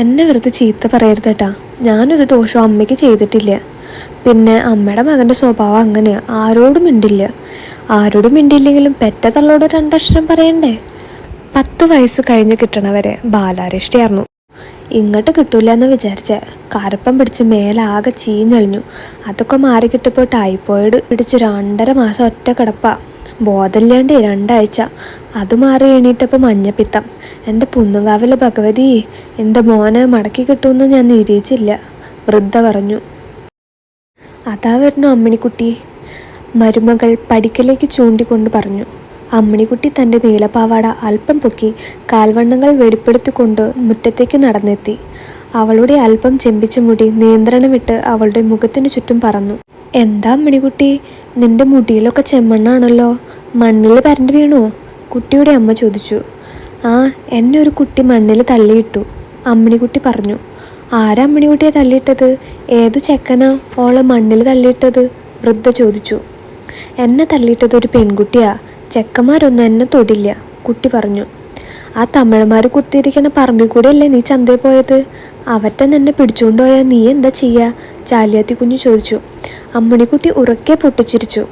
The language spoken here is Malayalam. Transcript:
എന്നെ വെറുതെ ചീത്ത പറയരുത് കേട്ടാ. ഞാനൊരു ദോഷവും അമ്മയ്ക്ക് ചെയ്തിട്ടില്ല. പിന്നെ അമ്മയുടെ മകൻ്റെ സ്വഭാവം അങ്ങനെയാ, ആരോടും മിണ്ടില്ല. ആരോടും മിണ്ടിയില്ലെങ്കിലും പെറ്റ തള്ളോട് രണ്ടക്ഷരം പറയണ്ടേ. 10 വയസ്സ് കഴിഞ്ഞ് കിട്ടണവരെ ബാലാരിഷ്ടിയായിരുന്നു. ഇങ്ങോട്ട് കിട്ടൂല എന്ന് വിചാരിച്ചേ. കരപ്പം പിടിച്ച് മേലാകെ ചീഞ്ഞളിഞ്ഞു. അതൊക്കെ മാറിക്കിട്ടിപ്പോൾ ടൈപ്പോയിഡ് പിടിച്ച് 2.5 മാസം ഒറ്റ കിടപ്പാ. ബോധമില്ലാണ്ട് 2 ആഴ്ച. അത് മാറി എണീറ്റപ്പോൾ മഞ്ഞപ്പിത്തം. എൻ്റെ പുന്നുകാവിലെ ഭഗവതി, എൻ്റെ മോനെ മടക്കി കിട്ടുമെന്ന് ഞാൻ നിരീക്ഷിച്ചില്ല, വൃദ്ധ പറഞ്ഞു. അതാ വരുന്നു അമ്മിണിക്കുട്ടി, മരുമകൾ പടിക്കലേക്ക് ചൂണ്ടിക്കൊണ്ട് പറഞ്ഞു. അമ്മിണിക്കുട്ടി തൻ്റെ നീലപ്പാവാട അല്പം പൊക്കി കാൽവണ്ണങ്ങൾ വെളിപ്പെടുത്തിക്കൊണ്ട് മുറ്റത്തേക്ക് നടന്നെത്തി. അവളുടെ അല്പം ചെമ്പിച്ച മുടി നിയന്ത്രണം വിട്ട് അവളുടെ മുഖത്തിനു ചുറ്റും പറന്നു. എന്താ അമ്മിണിക്കുട്ടി, നിന്റെ മുടിയിലൊക്കെ ചെമ്മണ്ണാണല്ലോ, മണ്ണിൽ പരണ്ട് വീണോ? കുട്ടിയുടെ അമ്മ ചോദിച്ചു. ആ, എന്നെ ഒരു കുട്ടി മണ്ണിൽ തള്ളിയിട്ടു, അമ്മിണിക്കുട്ടി പറഞ്ഞു. ആരാ അമ്മിണിക്കുട്ടിയെ തള്ളിയിട്ടത്? ഏതു ചെക്കനാ ഓളെ മണ്ണിൽ തള്ളിയിട്ടത്? വൃദ്ധ ചോദിച്ചു. എന്നെ തള്ളിയിട്ടത് ഒരു പെൺകുട്ടിയാ, ചെക്കന്മാരൊന്നും എന്നെ തൊടില്ല, കുട്ടി പറഞ്ഞു. ആ തമിഴന്മാർ കുത്തിയിരിക്കണ പറമ്പിൽ കൂടെ അല്ലേ നീ ചന്തയിൽ പോയത്? അവറ്റ നിന്നെ പിടിച്ചുകൊണ്ടുപോയാൽ നീ എന്താ ചെയ്യുക? ചാലിയാത്തി കുഞ്ഞു ചോദിച്ചു. അമ്മിണിക്കുട്ടി ഉറക്കെ പൊട്ടിച്ചിരിച്ചു.